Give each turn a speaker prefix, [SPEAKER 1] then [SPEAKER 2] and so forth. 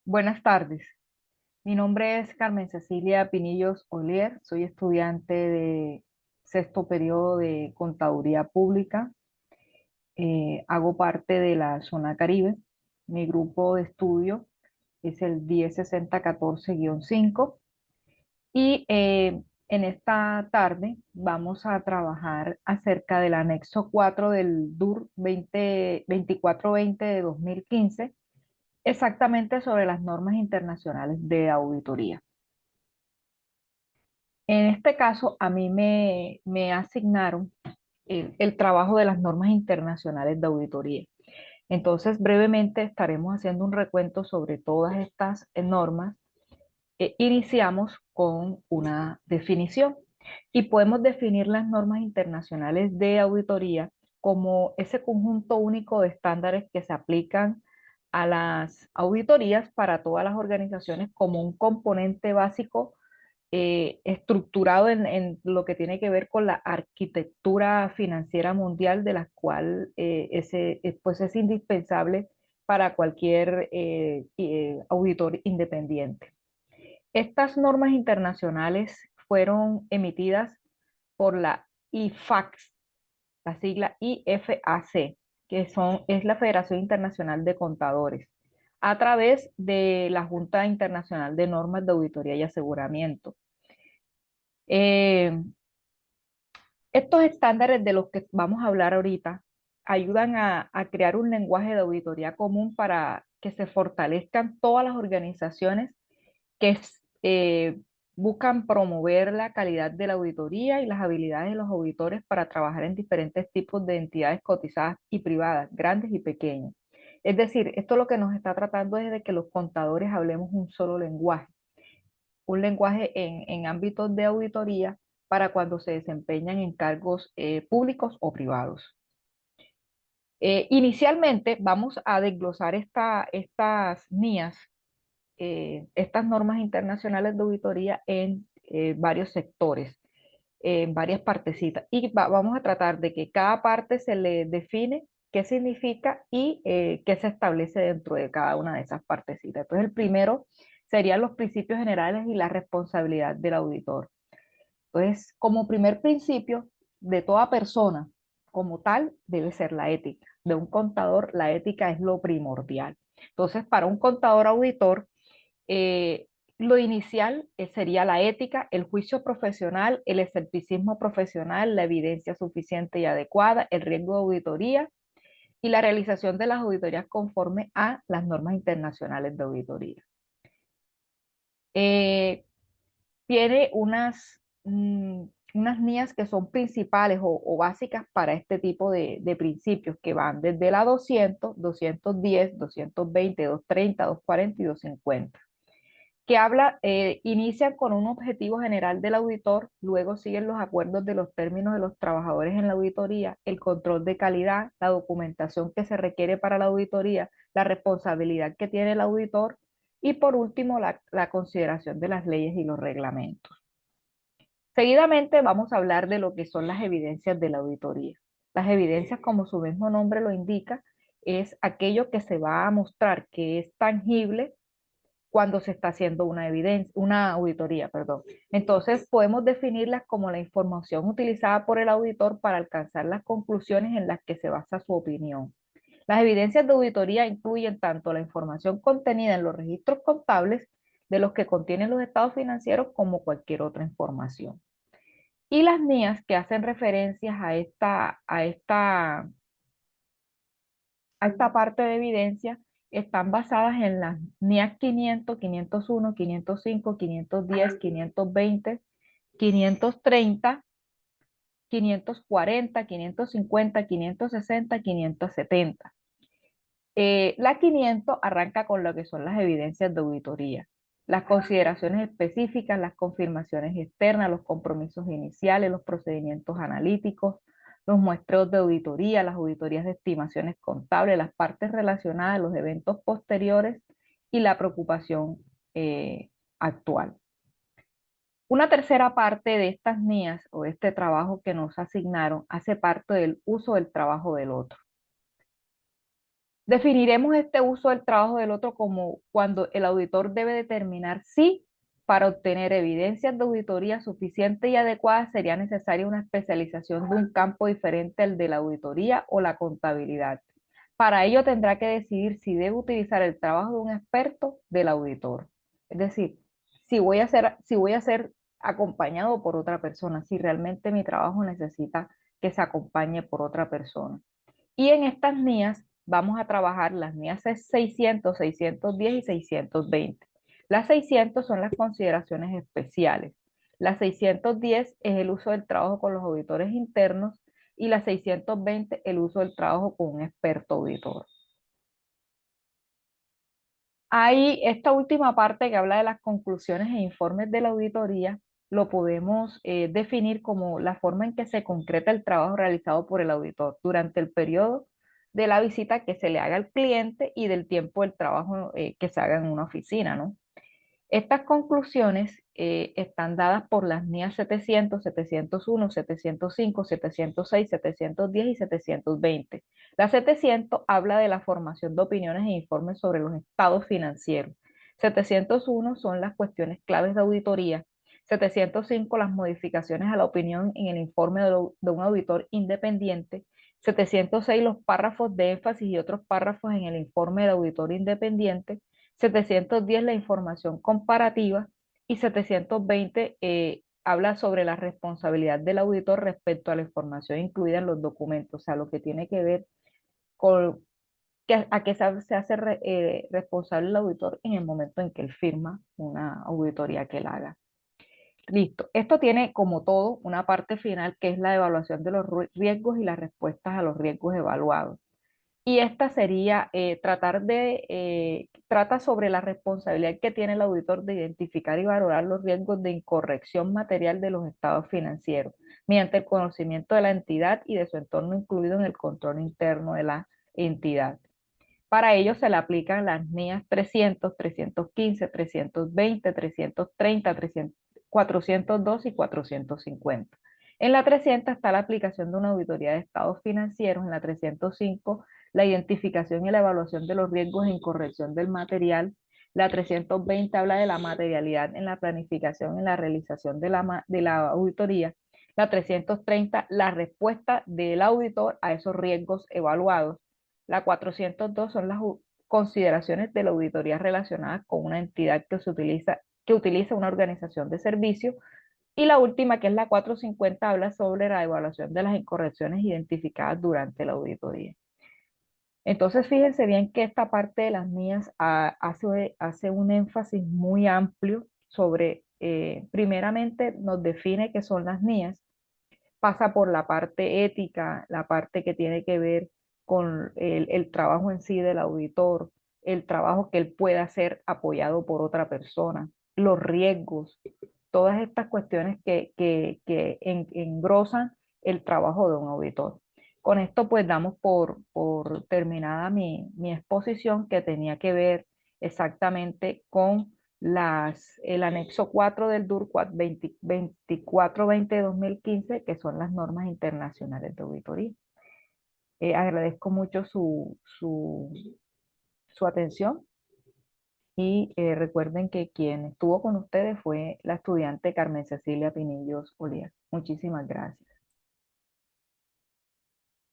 [SPEAKER 1] Buenas tardes. Mi nombre es Carmen Cecilia Pinillos Olier. Soy estudiante de sexto periodo de Contaduría Pública. Hago parte de la zona Caribe. Mi grupo de estudio es el 106014-5. Y en esta tarde vamos a trabajar acerca del anexo 4 del DUR 2420 de 2015, exactamente sobre las normas internacionales de auditoría. En este caso, a mí me asignaron el trabajo de las normas internacionales de auditoría. Entonces, brevemente estaremos haciendo un recuento sobre todas estas normas. Iniciamos con una definición y podemos definir las normas internacionales de auditoría como ese conjunto único de estándares que se aplican a las auditorías para todas las organizaciones como un componente básico estructurado en lo que tiene que ver con la arquitectura financiera mundial, de la cual pues es indispensable para cualquier auditor independiente. Estas normas internacionales fueron emitidas por la IFAC, la sigla IFAC, es la Federación Internacional de Contadores, a través de la Junta Internacional de Normas de Auditoría y Aseguramiento. Eh, Estos estándares de los que vamos a hablar ahorita ayudan a crear un lenguaje de auditoría común para que se fortalezcan todas las organizaciones que buscan promover la calidad de la auditoría y las habilidades de los auditores para trabajar en diferentes tipos de entidades cotizadas y privadas, grandes y pequeñas. Es decir, esto lo que nos está tratando es de que los contadores hablemos un lenguaje en ámbitos de auditoría para cuando se desempeñan en cargos públicos o privados. Inicialmente vamos a desglosar estas NIAs, estas normas internacionales de auditoría en varios sectores, en varias partecitas. Y vamos a tratar de que cada parte se le define qué significa y qué se establece dentro de cada una de esas partecitas. Entonces, el primero serían los principios generales y la responsabilidad del auditor. Entonces, como primer principio de toda persona, como tal, debe ser la ética. De un contador, la ética es lo primordial. Entonces, para un contador auditor, eh, lo inicial sería la ética, el juicio profesional, el escepticismo profesional, la evidencia suficiente y adecuada, el riesgo de auditoría y la realización de las auditorías conforme a las normas internacionales de auditoría. Eh, Tiene unas líneas que son principales o básicas para este tipo de principios que van desde la 200, 210, 220, 230, 240 y 250, que inician con un objetivo general del auditor, luego siguen los acuerdos de los términos de los trabajadores en la auditoría, el control de calidad, la documentación que se requiere para la auditoría, la responsabilidad que tiene el auditor y por último la consideración de las leyes y los reglamentos. Seguidamente vamos a hablar de lo que son las evidencias de la auditoría. Las evidencias, como su mismo nombre lo indica, es aquello que se va a mostrar que es tangible cuando se está haciendo una auditoría, perdón. Entonces podemos definirlas como la información utilizada por el auditor para alcanzar las conclusiones en las que se basa su opinión. Las evidencias de auditoría incluyen tanto la información contenida en los registros contables de los que contienen los estados financieros como cualquier otra información. Y las NIAs que hacen referencias a esta parte de evidencia están basadas en las NIAs 500, 501, 505, 510, 520, 530, 540, 550, 560, 570. La 500 arranca con lo que son las evidencias de auditoría, las consideraciones específicas, las confirmaciones externas, los compromisos iniciales, los procedimientos analíticos, los muestreos de auditoría, las auditorías de estimaciones contables, las partes relacionadas, los eventos posteriores y la preocupación actual. Una tercera parte de estas NIAs o de este trabajo que nos asignaron hace parte del uso del trabajo del otro. Definiremos este uso del trabajo del otro como cuando el auditor debe determinar si para obtener evidencias de auditoría suficiente y adecuada sería necesaria una especialización de un campo diferente al de la auditoría o la contabilidad. Para ello tendrá que decidir si debe utilizar el trabajo de un experto del auditor. Es decir, si voy a ser acompañado por otra persona, si realmente mi trabajo necesita que se acompañe por otra persona. Y en estas NIAs vamos a trabajar las NIAs 600, 610 y 620. Las 600 son las consideraciones especiales. Las 610 es el uso del trabajo con los auditores internos y las 620 el uso del trabajo con un experto auditor. Hay esta última parte que habla de las conclusiones e informes de la auditoría, lo podemos definir como la forma en que se concreta el trabajo realizado por el auditor durante el periodo de la visita que se le haga al cliente y del tiempo del trabajo que se haga en una oficina, ¿no? Estas conclusiones están dadas por las NIA 700, 701, 705, 706, 710 y 720. La 700 habla de la formación de opiniones e informes sobre los estados financieros. 701 son las cuestiones claves de auditoría. 705 las modificaciones a la opinión en el informe de un auditor independiente. 706 los párrafos de énfasis y otros párrafos en el informe del auditor independiente. 710 la información comparativa y 720 habla sobre la responsabilidad del auditor respecto a la información incluida en los documentos, o sea, lo que tiene que ver con a qué se hace responsable el auditor en el momento en que él firma una auditoría que él haga. Listo. Esto tiene como todo una parte final que es la evaluación de los riesgos y las respuestas a los riesgos evaluados. Y esta sería trata sobre la responsabilidad que tiene el auditor de identificar y valorar los riesgos de incorrección material de los estados financieros, mediante el conocimiento de la entidad y de su entorno incluido en el control interno de la entidad. Para ello se le aplican las NIAs 300, 315, 320, 330, 300, 402 y 450. En la 300 está la aplicación de una auditoría de estados financieros, en la 305 la identificación y la evaluación de los riesgos e incorrección del material. La 320 habla de la materialidad en la planificación y la realización de la auditoría. La 330 la respuesta del auditor a esos riesgos evaluados. La 402 son las consideraciones de la auditoría relacionadas con una entidad que utiliza una organización de servicio. Y la última, que es la 450, habla sobre la evaluación de las incorrecciones identificadas durante la auditoría. Entonces, fíjense bien que esta parte de las mías hace un énfasis muy amplio sobre, primeramente, nos define qué son las mías, pasa por la parte ética, la parte que tiene que ver con el trabajo en sí del auditor, el trabajo que él puede hacer apoyado por otra persona, los riesgos, todas estas cuestiones que engrosan el trabajo de un auditor. Con esto pues damos por terminada mi exposición que tenía que ver exactamente con el anexo 4 del DURCUAT 2420-2015, que son las normas internacionales de auditoría. Agradezco mucho su atención y recuerden que quien estuvo con ustedes fue la estudiante Carmen Cecilia Pinillos Olías. Muchísimas gracias.